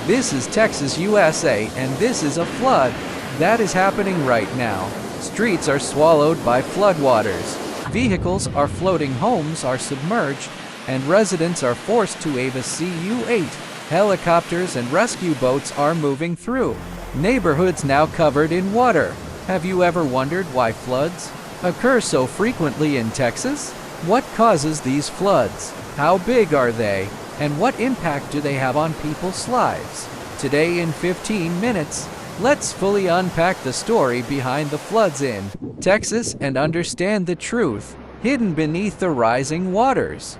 This is Texas, USA, and this is a flood that is happening right now. Streets are swallowed by floodwaters. Vehicles are floating, homes are submerged, and residents are forced to evacuate. Helicopters and rescue boats are moving through. Neighborhoods now covered in water. Have you ever wondered why floods occur so frequently in Texas? What causes these floods? How big are they? And what impact do they have on people's lives? Today in 15 minutes, let's fully unpack the story behind the floods in Texas and understand the truth hidden beneath the rising waters.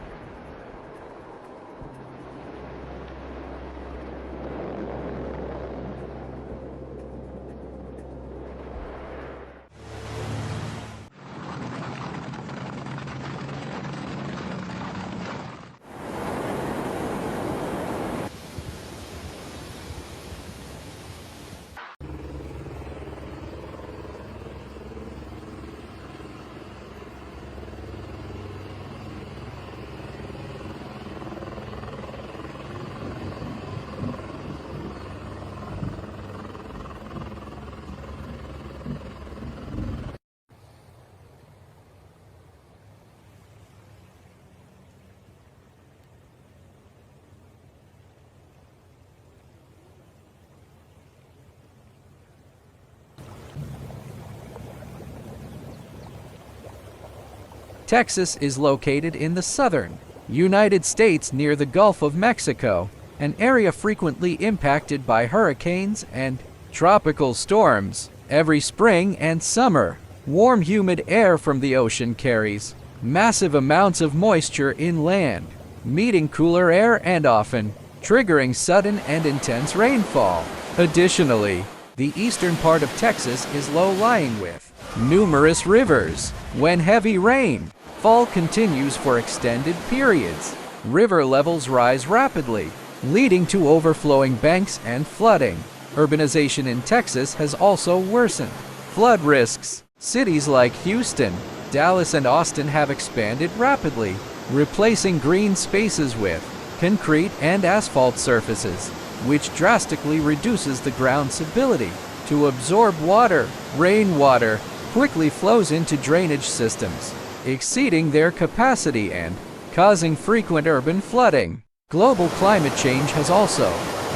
Texas is located in the southern United States near the Gulf of Mexico, an area frequently impacted by hurricanes and tropical storms. Every spring and summer, warm, humid air from the ocean carries massive amounts of moisture inland, meeting cooler air and often triggering sudden and intense rainfall. Additionally, the eastern part of Texas is low-lying with numerous rivers. When heavy rainfall continues for extended periods, river levels rise rapidly, leading to overflowing banks and flooding. Urbanization in Texas has also worsened flood risks. Cities like Houston, Dallas, and Austin have expanded rapidly, replacing green spaces with concrete and asphalt surfaces, which drastically reduces the ground's ability to absorb water. Rainwater quickly flows into drainage systems, exceeding their capacity and causing frequent urban flooding. Global climate change has also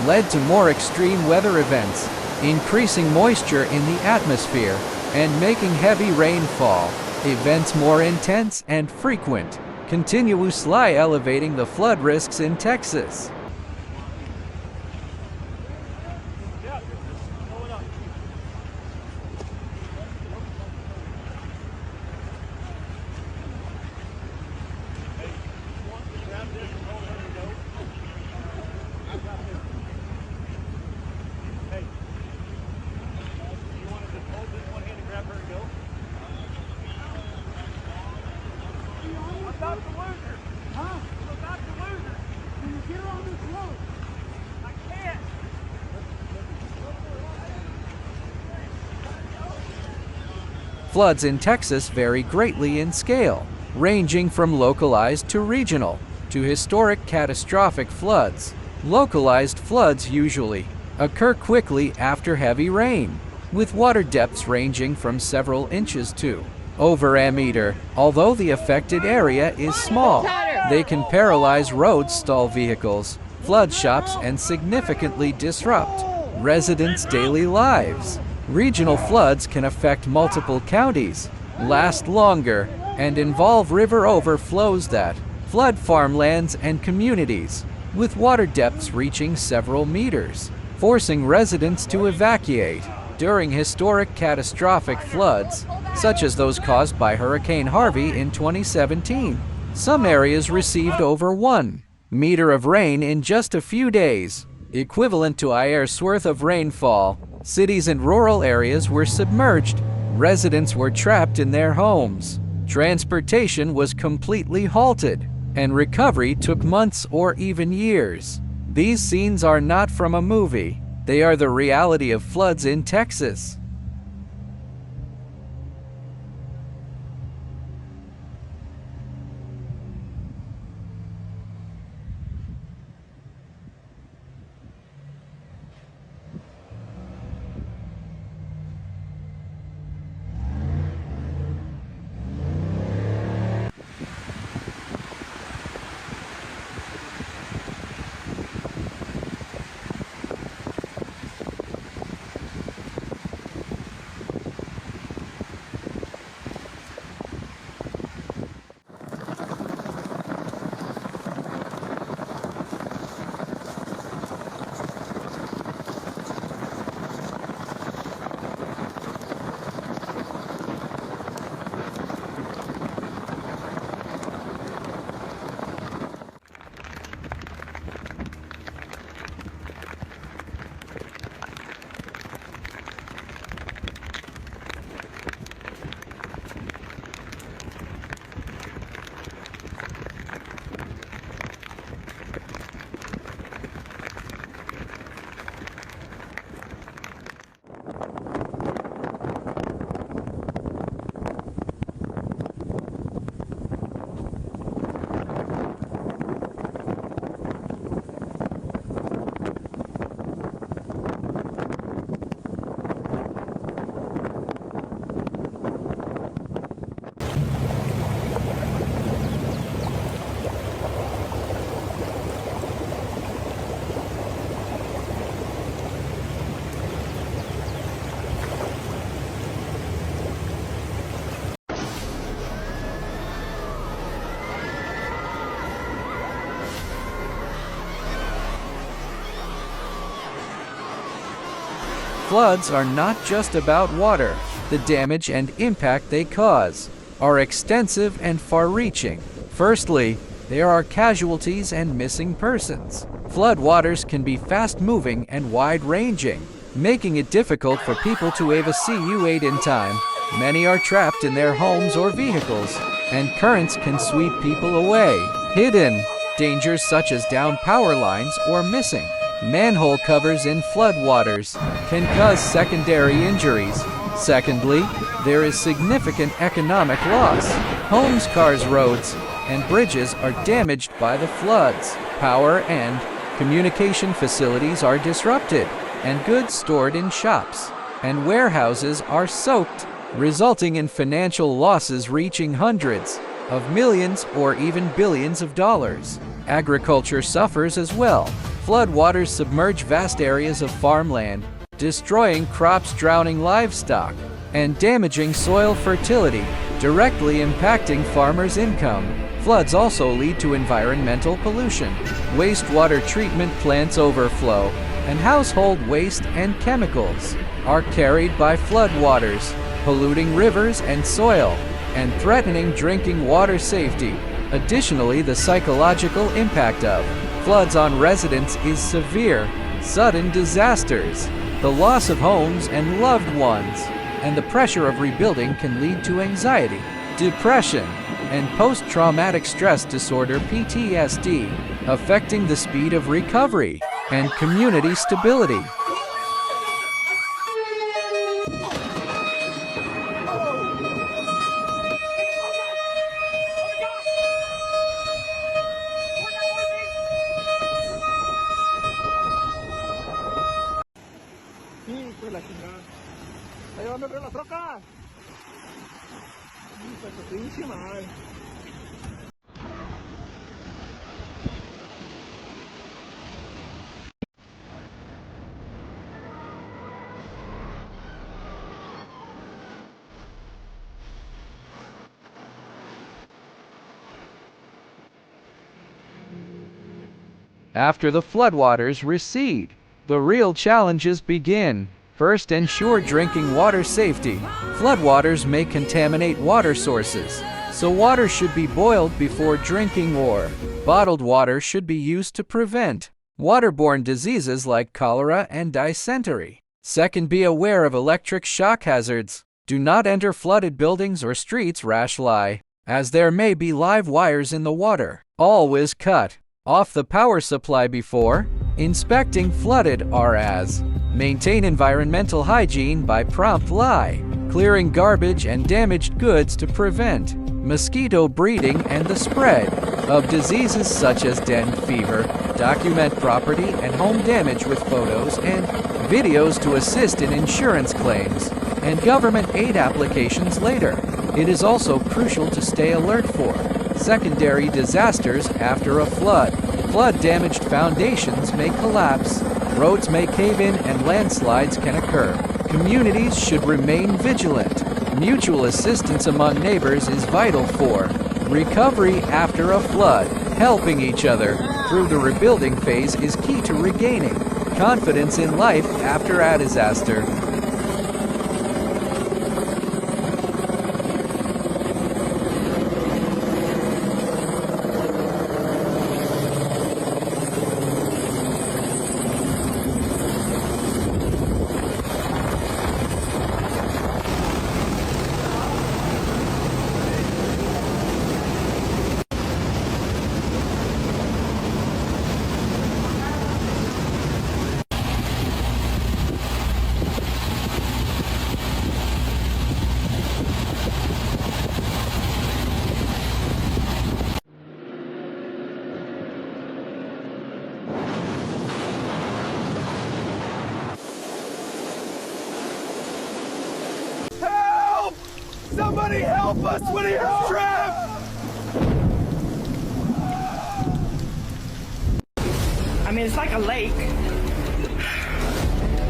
led to more extreme weather events, increasing moisture in the atmosphere and making heavy rainfall events more intense and frequent, continuously elevating the flood risks in Texas. Floods in Texas vary greatly in scale, ranging from localized to regional to historic catastrophic floods. Localized floods usually occur quickly after heavy rain, with water depths ranging from several inches to over a meter. Although the affected area is small, they can paralyze roads, stall vehicles, flood shops, and significantly disrupt residents' daily lives. Regional floods can affect multiple counties, last longer, and involve river overflows that flood farmlands and communities, with water depths reaching several meters, forcing residents to evacuate. During historic catastrophic floods, such as those caused by Hurricane Harvey in 2017, some areas received over 1 meter of rain in just a few days, equivalent to a year's worth of rainfall. Cities and rural areas were submerged. Residents were trapped in their homes. Transportation was completely halted, and recovery took months or even years. These scenes are not from a movie. They are the reality of floods in Texas. Floods are not just about water. The damage and impact they cause are extensive and far-reaching. Firstly, there are casualties and missing persons. Floodwaters can be fast-moving and wide-ranging, making it difficult for people to evacuate in time. Many are trapped in their homes or vehicles, and currents can sweep people away. Hidden dangers such as downed power lines or missing manhole covers in floodwaters can cause secondary injuries. Secondly, there is significant economic loss. Homes, cars, roads, and bridges are damaged by the floods. Power and communication facilities are disrupted, and goods stored in shops and warehouses are soaked, resulting in financial losses reaching hundreds of millions or even billions of dollars. Agriculture suffers as well. Floodwaters submerge vast areas of farmland, destroying crops, drowning livestock, and damaging soil fertility, directly impacting farmers' income. Floods also lead to environmental pollution. Wastewater treatment plants overflow, and household waste and chemicals are carried by floodwaters, polluting rivers and soil, and threatening drinking water safety. Additionally, the psychological impact of floods on residents is severe. Sudden disasters, the loss of homes and loved ones, and the pressure of rebuilding can lead to anxiety, depression, and post-traumatic stress disorder (PTSD), affecting the speed of recovery and community stability. Ayúdame a la troca. Pesadísima, ay. After the floodwaters recede, the real challenges begin. First, ensure drinking water safety. Floodwaters may contaminate water sources, so water should be boiled before drinking, or bottled water should be used to prevent waterborne diseases like cholera and dysentery. Second, be aware of electric shock hazards. Do not enter flooded buildings or streets rashly, as there may be live wires in the water. Always cut off the power supply before inspecting flooded areas. Maintain environmental hygiene by promptly clearing garbage and damaged goods to prevent mosquito breeding and the spread of diseases such as dengue fever. Document property and home damage with photos and videos to assist in insurance claims and government aid applications later. It is also crucial to stay alert for secondary disasters after a flood. Flood-damaged foundations may collapse, roads may cave in, and landslides can occur. Communities should remain vigilant. Mutual assistance among neighbors is vital for recovery after a flood. Helping each other through the rebuilding phase is key to regaining confidence in life after a disaster. Somebody help us! What are you trapped? I mean, it's like a lake.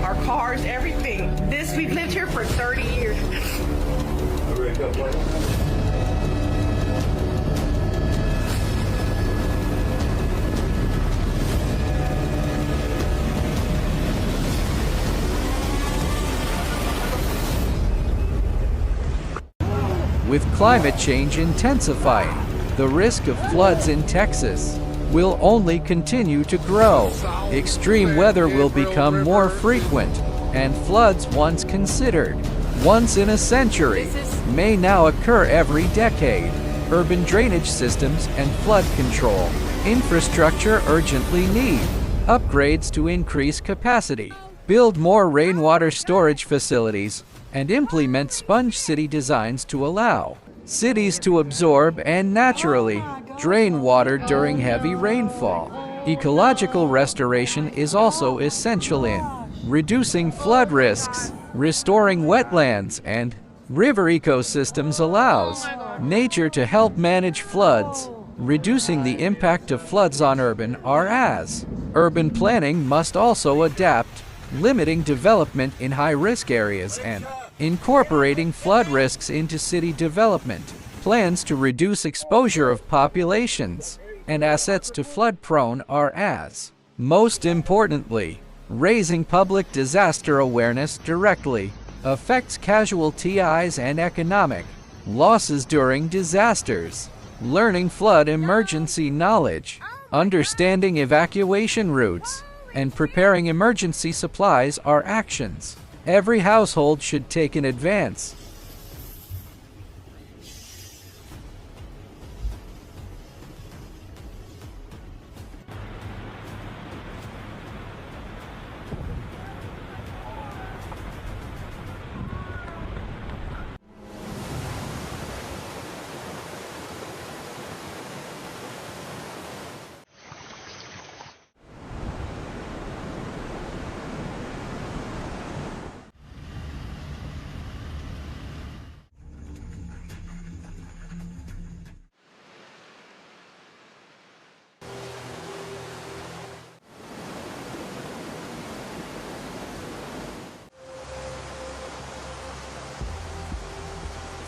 Our cars, everything. We've lived here for 30 years. With climate change intensifying, the risk of floods in Texas will only continue to grow. Extreme weather will become more frequent, and floods once considered once in a century may now occur every decade. Urban drainage systems and flood control infrastructure urgently need upgrades to increase capacity, build more rainwater storage facilities, and implement sponge city designs to allow cities to absorb and naturally drain water during heavy rainfall. Ecological restoration is also essential in reducing flood risks, restoring wetlands and river ecosystems allows nature to help manage floods, reducing the impact of floods on urban planning must also adapt, limiting development in high-risk areas and incorporating flood risks into city development plans to reduce exposure of populations and assets to flood-prone areas. Most importantly, raising public disaster awareness directly affects casualties and economic losses during disasters. Learning flood emergency knowledge, understanding evacuation routes, and preparing emergency supplies are actions every household should take in advance.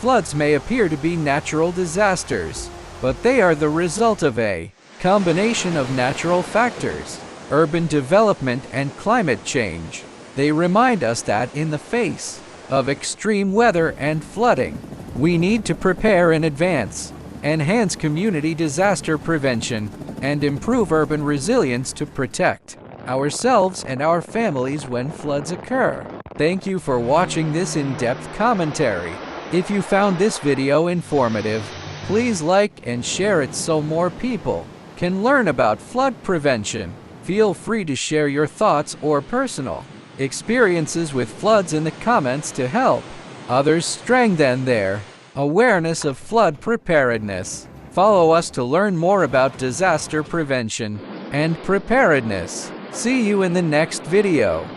Floods may appear to be natural disasters, but they are the result of a combination of natural factors, urban development, and climate change. They remind us that in the face of extreme weather and flooding, we need to prepare in advance, enhance community disaster prevention, and improve urban resilience to protect ourselves and our families when floods occur. Thank you for watching this in-depth commentary. If you found this video informative, please like and share it so more people can learn about flood prevention. Feel free to share your thoughts or personal experiences with floods in the comments to help others strengthen their awareness of flood preparedness. Follow us to learn more about disaster prevention and preparedness. See you in the next video.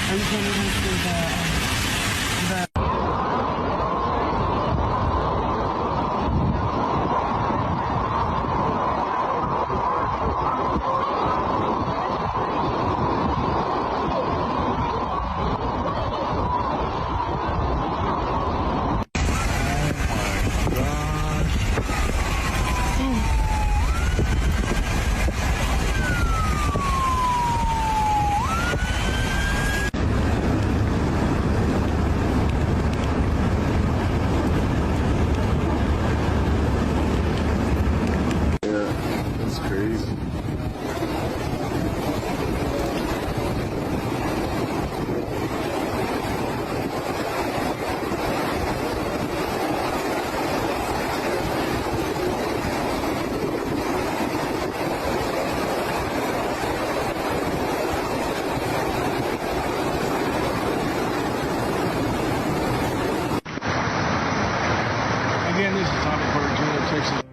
Are you planning to do the That's crazy. Again, this is Tommy for Texas.